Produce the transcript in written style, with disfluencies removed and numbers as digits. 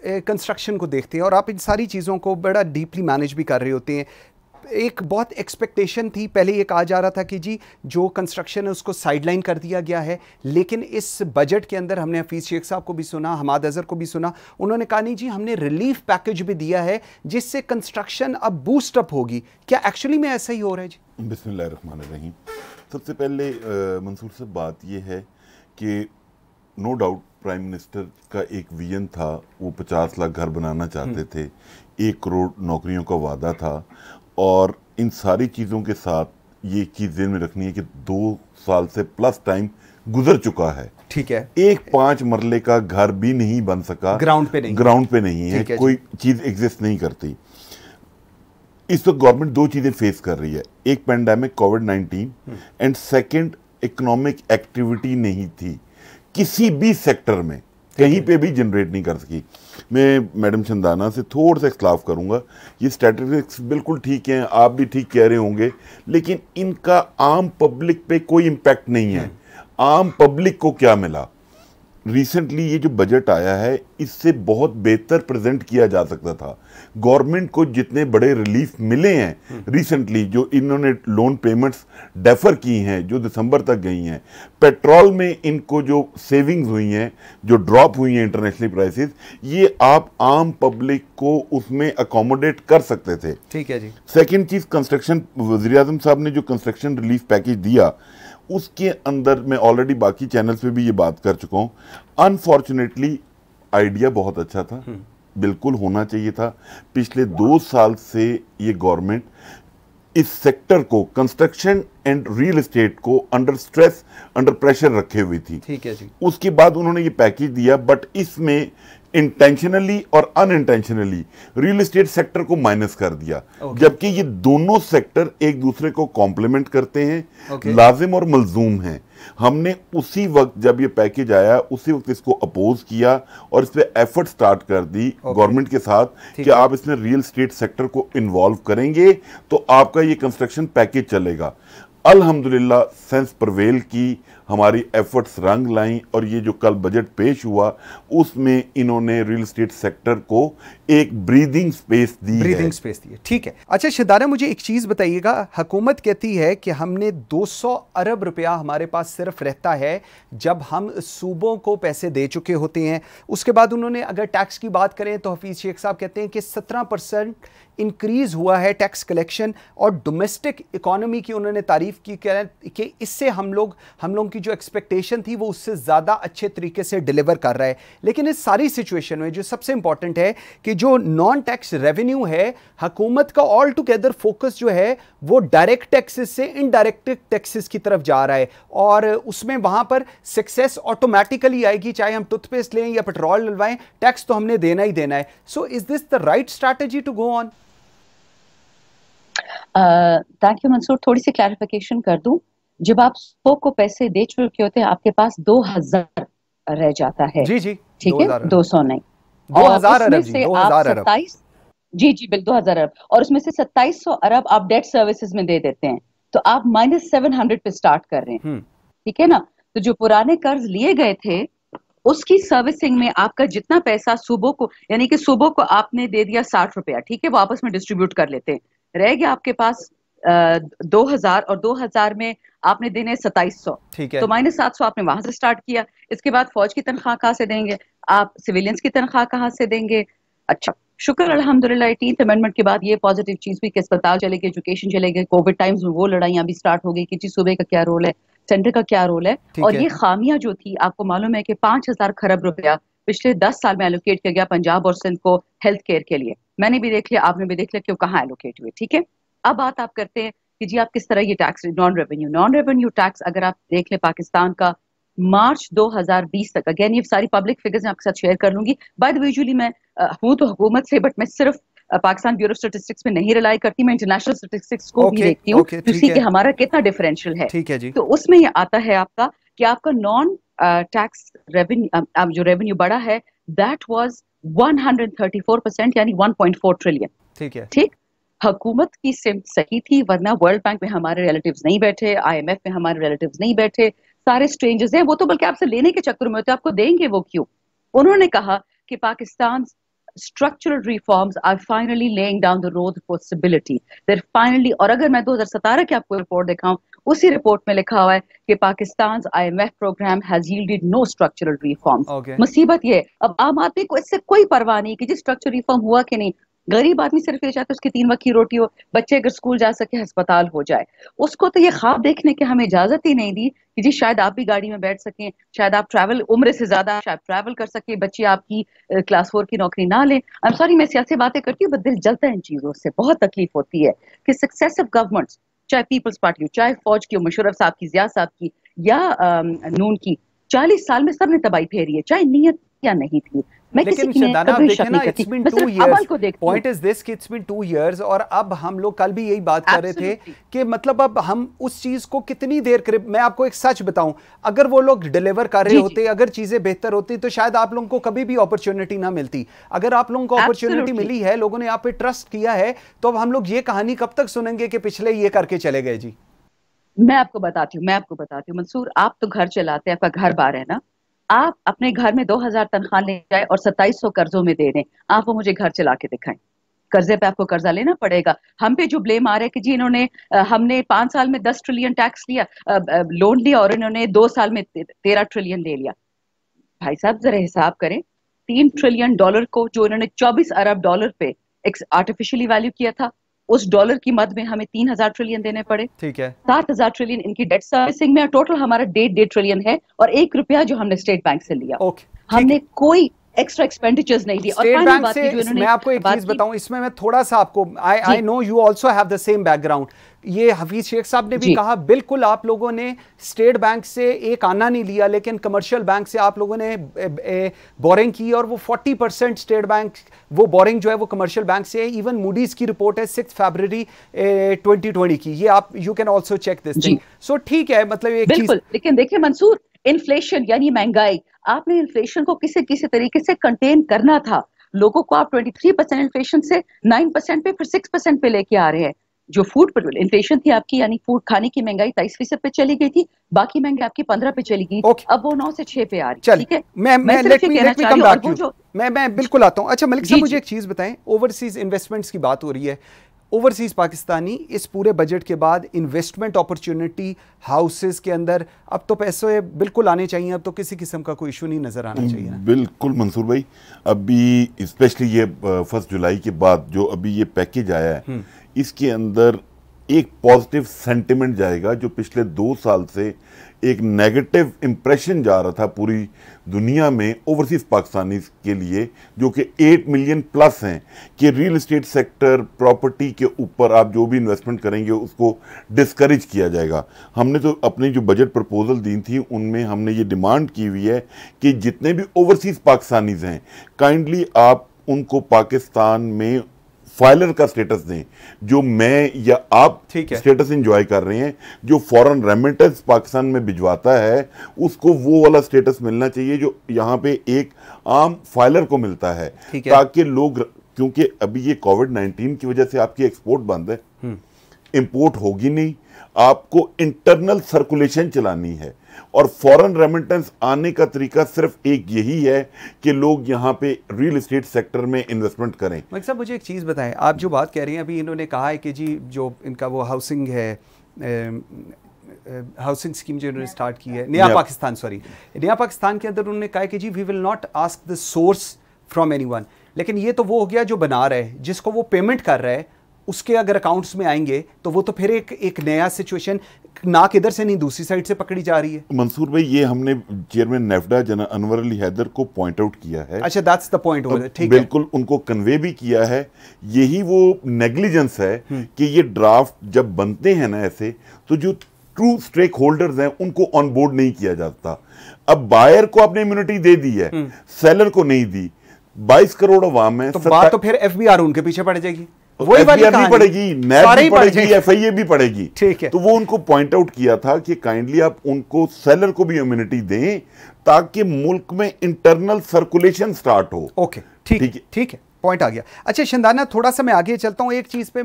Construction को देखते हैं और आप इन सारी चीज़ों को बड़ा डीपली मैनेज भी कर रहे होते हैं, एक बहुत एक्सपेक्टेशन थी, पहले ये कहा जा रहा था कि जी जो कंस्ट्रक्शन है उसको साइडलाइन कर दिया गया है, लेकिन इस बजट के अंदर हमने हफीज़ शेख साहब को भी सुना, हमाद अज़हर को भी सुना, उन्होंने कहा नहीं जी हमने रिलीफ पैकेज भी दिया है जिससे कंस्ट्रक्शन अब बूस्ट अप होगी। क्या एक्चुअली में ऐसा ही हो रहा है जी? बिस्मिल्लाहिर्रहमानिर्रहीम। सबसे पहले मंसूर साहब बात यह है कि नो डाउट प्राइम मिनिस्टर का एक विजन था, वो 50 लाख घर बनाना चाहते थे, 1 करोड़ नौकरियों का वादा था, और इन सारी चीज़ों के साथ ये चीज़ ध्यान में रखनी है कि 2 साल से प्लस टाइम गुजर चुका है। ठीक है, एक 5 मरले का घर भी नहीं बन सका, ग्राउंड पे नहीं है, कोई चीज़ एग्जिस्ट नहीं करती। इस वक्त गवर्नमेंट 2 चीज़ें फेस कर रही है, एक pandemic covid and second economic activity नहीं थी किसी भी सेक्टर में, कहीं पे भी जनरेट नहीं कर सकी। मैं मैडम चंदाना से थोड़ा सा इख्तलाफ करूंगा, ये स्टैटिस्टिक्स बिल्कुल ठीक हैं, आप भी ठीक कह रहे होंगे, लेकिन इनका आम पब्लिक पे कोई इम्पैक्ट नहीं है। आम पब्लिक को क्या मिला? रिसेंटली ये जो बजट आया है इससे बहुत बेहतर प्रेजेंट किया जा सकता था। गवर्नमेंट को जितने बड़े रिलीफ मिले हैं रिसेंटली, जो इन्होंने लोन पेमेंट्स डेफर की हैं जो दिसंबर तक गई हैं, पेट्रोल में इनको जो सेविंग्स हुई हैं, जो ड्रॉप हुई हैं इंटरनेशनल प्राइसेस, ये आप आम पब्लिक को उसमें अकोमोडेट कर सकते थे। ठीक है जी। सेकेंड चीज, कंस्ट्रक्शन, वज़ीर आज़म साहब ने जो कंस्ट्रक्शन रिलीफ पैकेज दिया उसके अंदर मैं ऑलरेडी बाकी चैनल्स पे भी ये बात कर चुका हूँ, अनफॉर्चुनेटली आइडिया बहुत अच्छा था, बिल्कुल होना चाहिए था। पिछले 2 साल से ये गवर्नमेंट इस सेक्टर को, कंस्ट्रक्शन एंड रियल एस्टेट को अंडर स्ट्रेस, अंडर प्रेशर रखे हुई थी। ठीक है जी। उसके बाद उन्होंने ये पैकेज दिया, बट इसमें इंटेंशनली और अनइंटेंशनली रियल एस्टेट सेक्टर को माइनस कर दिया, जबकि ये दोनों सेक्टर एक दूसरे को कॉम्प्लीमेंट करते हैं, लाजिम और मलजूम हैं। हमने उसी वक्त जब ये पैकेज आया उसी वक्त इसको अपोज किया और इस पे एफर्ट स्टार्ट कर दी गवर्नमेंट के साथ कि आप इसमें रियल एस्टेट सेक्टर को इन्वॉल्व करेंगे तो आपका ये कंस्ट्रक्शन पैकेज चलेगा। अल्हम्दुलिल्लाह सेंस प्रवेल की, हमारी एफर्ट्स रंग लाई, और ये जो कल बजट पेश हुआ उसमें इन्होंने रियल एस्टेट सेक्टर को एक ब्रीदिंग स्पेस दी। ठीक है। अच्छा शिदाना, मुझे एक चीज़ बताइएगा, हुकूमत कहती है कि हमने 200 अरब रुपया हमारे पास सिर्फ रहता है जब हम सूबों को पैसे दे चुके होते हैं। उसके बाद उन्होंने अगर टैक्स की बात करें तो हफीज़ शेख साहब कहते हैं कि 17% इंक्रीज हुआ है टैक्स कलेक्शन, और डोमेस्टिक इकोनॉमी की उन्होंने तारीफ की कि इससे हम लोगों की जो एक्सपेक्टेशन थी वो उससे ज़्यादा अच्छे तरीके से डिलीवर कर रहा है। लेकिन इस सारी सिचुएशन में जो सबसे इंपॉर्टेंट है कि जो नॉन टैक्स रेवेन्यू है, हुकूमत का ऑल टुगेदर फोकस जो है वो डायरेक्ट टैक्सेस से इनडायरेक्ट टैक्सेस की तरफ जा रहा है, और उसमें वहां पर सक्सेस ऑटोमेटिकली आएगी, चाहे हम टूथपेस्ट लें या पेट्रोल डलवाएं, टैक्स तो हमने देना ही देना है। So is this the right strategy to go on? Thank you Mansoor, थोड़ी सी क्लैरिफिकेशन कर दूं। जब आप 100 को पैसे दे चुके होते हैं आपके पास 2000 रह जाता है। जी जी, ठीक है, 200 नहीं, 2000 अरब जी, 2000 अरब। जी जी बिल 2000 अरब, और उसमें से 2700 अरब आप डेट सर्विसेज में दे देते हैं, तो आप -700 पे स्टार्ट कर रहे हैं। ठीक है ना? तो जो पुराने कर्ज लिए गए थे उसकी सर्विसिंग में आपका जितना पैसा सूबों को, यानी कि सूबों को आपने दे दिया 60 रुपया, ठीक है, वो आपस में डिस्ट्रीब्यूट कर लेते हैं, रह गया आपके पास 2000, और 2000 में आपने देने 2700, तो -700 आपने वहां से स्टार्ट किया। इसके बाद फौज की तनख्वाह कहाँ से देंगे आप, सिविलियंस की तनख्वाह कहाँ से देंगे? अच्छा, शुक्र अल्हम्दुलिल्लाह 18th अमेंडमेंट के बाद ये पॉजिटिव चीज हुई कि अस्पताल चले गए, एजुकेशन चले गए, कोविड टाइम्स में वो लड़ाइयां भी स्टार्ट हो गई कि जी सूबे का क्या रोल है, सेंटर का क्या रोल है। और ये खामियां जो थी, आपको मालूम है कि 5000 खरब रुपया पिछले 10 साल में एलोकेट किया गया पंजाब और सिंध को हेल्थ केयर के लिए। मैंने भी देख लिया, आपने भी देख लिया कि वो कहाँ एलोकेट हुए। ठीक है, अब बात आप करते हैं कि जी आप किस तरह ये टैक्स, नॉन रेवेन्यू टैक्स अगर आप देख ले पाकिस्तान का मार्च 2020 तक, अगेन ये सारी पब्लिक फिगर्स मैं आपके साथ शेयर कर लूंगी। बाय द वे यूजुअली मैं हूं तो हुकूमत से, बट मैं सिर्फ पाकिस्तान ब्यूरो स्टैटिस्टिक्स में नहीं रिलाई करती, मैं इंटरनेशनल स्टैटिस्टिक्स को भी देखती हूँ टू सी कि हमारा कितना डिफरेंशियल है। ठीक है जी। तो उसमें ये आता है आपका कि आपका नॉन टैक्स रेवेन्यू, जो रेवेन्यू बढ़ा है, दैट वाज 134%, यानी 1.4 ट्रिलियन। ठीक है, ठीक, हुकूमत की सिमत सही थी, वरना वर्ल्ड बैंक में हमारे रिलेटिव्स नहीं बैठे, IMF में हमारे रिलेटिव्स नहीं बैठे, सारे स्ट्रेंजर्स हैं, वो तो बल्कि आपसे लेने के चक्कर में होते, आपको देंगे वो क्यों? उन्होंने कहा कि Pakistan structural reforms are finally laying down the road for stability. They're finally, और अगर मैं 2017 की आपको रिपोर्ट दिखाऊं, उसी रिपोर्ट में लिखा हुआ है कि Pakistan IMF programme has yielded no structural reforms. मुसीबत ये, अब आम आदमी को इससे कोई परवाह नहीं कि जी स्ट्रक्चरल रिफॉर्म हुआ कि नहीं। गरीब आदमी सिर्फ ये चाहता है उसकी 3 वक्त की रोटी हो, बच्चे अगर स्कूल जा सके, अस्पताल हो जाए। उसको तो ये ख्वाब देखने की हमें इजाजत ही नहीं दी कि जी शायद आप भी गाड़ी में बैठ सकें, शायद आप ट्रैवल उम्र से ज्यादा शायद ट्रैवल कर सके, बच्चे आपकी क्लास 4 की नौकरी ना लें। आई एम सॉरी मैं सियासी बातें करती हूँ, बट दिल जलता है इन चीजों से, बहुत तकलीफ होती है कि सक्सेसिव गवर्नमेंट्स, चाहे पीपल्स पार्टी हो, चाहे फौज की हो, मुशर्रफ साहब की, जिया साहब की, या नून की, 40 साल में सबने तबाही फेरी है, चाहे नीयत या नहीं थी। लेकिन शदाना आप देखें ना, it's been 2 years, point is this कि इट्स बीन 2 years, और अब हम लोग कल भी यही बात कर रहे थे कि मतलब अब हम उस चीज को कितनी देर करीब, मैं आपको एक सच बताऊं, अगर वो लोग डिलीवर कर रहे होते, अगर चीजें बेहतर होती, तो शायद आप लोगों को कभी भी अपॉर्चुनिटी ना मिलती। अगर आप लोगों को अपॉर्चुनिटी मिली है, लोगों ने आप पे ट्रस्ट किया है, तो अब हम लोग ये कहानी कब तक सुनेंगे कि पिछले ये करके चले गए? जी मैं आपको बताती हूँ मंसूर, आप तो घर चलाते हैं, आपका घर बार है ना, आप अपने घर में 2000 तनख्वाह ले जाए और 2700 कर्जों में दे दें, आप वो मुझे घर चला के दिखाएं। कर्जे पे आपको कर्जा लेना पड़ेगा। हम पे जो ब्लेम आ रहा है कि जी इन्होंने हमने 5 साल में 10 ट्रिलियन टैक्स लिया, लोन लिया, और इन्होंने 2 साल में 13 ट्रिलियन ले लिया। भाई साहब जरा हिसाब करें, $3 ट्रिलियन को जो इन्होंने 24 अरब डॉलर पे आर्टिफिशियली वैल्यू किया था, उस डॉलर की मद में हमें 3000 ट्रिलियन देने पड़े। ठीक है, 7000 ट्रिलियन इनकी डेट सर्विसिंग में, टोटल हमारा 1.5 ट्रिलियन है, और 1 रुपया जो हमने स्टेट बैंक से लिया। हमने कोई एक्स्ट्रा एक्सपेंडिचर्स नहीं दी। और स्टेट बैंक से मैं आपको एक चीज बताऊं, इसमें मैं थोड़ा सा आपको, I know you also have the same background. ये हफीज शेख साहब ने भी कहा, बिल्कुल आप लोगों ने स्टेट बैंक से एक आना नहीं लिया, लेकिन कमर्शियल बैंक से आप लोगों ने बोरिंग की, और वो 40% स्टेट बैंक, वो बोरिंग जो है वो कमर्शियल बैंक से है। इवन मूडीज की रिपोर्ट है 6 फरवरी 2020 की, ये आप you can also check this thing. So ठीक है, मतलब एक बिल्कुल, लेकिन देखिए मंसूर, इन्फ्लेशन यानी महंगाई, आपने इन्फ्लेशन को किसी तरीके से कंटेन करना था। लोगों को आप 23% इन्फ्लेशन से 9% पे, फिर 6% पे लेके आ रहे हैं। जो फूड पर इन्फ्लेशन थी आपकी, यानी फूड खाने की महंगाई 23% पे चली गई थी, बाकी महंगाई आपकी 15 पे चली गई, अब वो 9 से 6 पे आ रही है। ठीक है, मैं बिल्कुल आता हूं। अच्छा मलिक साहब, मुझे एक चीज बताएं, ओवरसीज इन्वेस्टमेंट्स की बात हो रही है, ओवरसीज पाकिस्तानी इस पूरे बजट के बाद इन्वेस्टमेंट अपॉर्चुनिटी हाउसेस के अंदर अब तो पैसे बिल्कुल आने चाहिए, अब तो किसी किस्म का कोई इशू नहीं नजर आना चाहिए ना? बिल्कुल मंसूर भाई, अभी स्पेशली ये 1 जुलाई के बाद जो अभी ये पैकेज आया है, इसके अंदर एक पॉजिटिव सेंटिमेंट जाएगा, जो पिछले 2 साल से एक नेगेटिव इंप्रेशन जा रहा था पूरी दुनिया में ओवरसीज पाकिस्तानी के लिए, जो कि 8 मिलियन प्लस हैं, कि रियल एस्टेट सेक्टर, प्रॉपर्टी के ऊपर आप जो भी इन्वेस्टमेंट करेंगे उसको डिस्करेज किया जाएगा। हमने तो अपनी जो बजट प्रपोजल दी थी उनमें हमने ये डिमांड की हुई है कि जितने भी ओवरसीज पाकिस्तानीज हैं, काइंडली आप उनको पाकिस्तान में फाइलर का स्टेटस दें, जो मैं या आप स्टेटस एंजॉय कर रहे हैं। जो फॉरेन रेमिटेंस पाकिस्तान में भिजवाता है उसको वो वाला स्टेटस मिलना चाहिए जो यहाँ पे एक आम फाइलर को मिलता है, ताकि लोग, क्योंकि अभी ये कोविड-19 की वजह से आपकी एक्सपोर्ट बंद है, इंपोर्ट होगी नहीं, आपको इंटरनल सर्कुलेशन चलानी है, और फॉरेन रेमिटेंस आने का तरीका सिर्फ एक यही है कि लोग यहाँ पे रियल एस्टेट सेक्टर में इन्वेस्टमेंट करें। मलिक साहब मुझे एक चीज़ बताएं, आप जो बात कह रही हैं, अभी इन्होंने कहा है कि जी जो इनका वो हाउसिंग है, हाउसिंग स्कीम जो इन्होंने स्टार्ट की है, नया पाकिस्तान के अंदर उन्होंने कहा है कि जी we will not ask the source from anyone. लेकिन ये तो वो हो गया जो बना रहा है, जिसको वो पेमेंट कर रहा है, उसके अगर अकाउंट्स में आएंगे तो वो तो फिर एक नया सिचुएशन, नाक इधर से नहीं दूसरी साइड से पकड़ी जा रही है। मंसूर भाई, ये हमने चेयरमैन नेफ्डा जनरल अनवर अली हैदर को पॉइंट आउट किया है। अच्छा, दैट्स द पॉइंट। ठीक है, बिल्कुल उनको कन्वे भी किया है। यही वो नेग्लिजेंस है कि ये ड्राफ्ट जब बनते हैं ना ऐसे, तो जो ट्रू स्टेक होल्डर्स हैं उनको ऑन बोर्ड नहीं किया जाता। अब बायर को आपने इम्यूनिटी दे दी है, सेलर को नहीं दी। 22 करोड़ अवाम है, तो बात तो फिर एफबीआर उनके पीछे पड़ जाएगी, वही भी पड़ेगी, नैब भी पड़ेगी, एफआईए भी पड़ेगी। ठीक है, तो वो उनको पॉइंट आउट किया था कि काइंडली आप उनको सेलर को भी इम्यूनिटी दें, ताकि मुल्क में इंटरनल सर्कुलेशन स्टार्ट हो। ओके, ठीक है, पॉइंट आ गया। अच्छा शंदाना, थोड़ा सा मैं आगे चलता हूं, एक चीज पे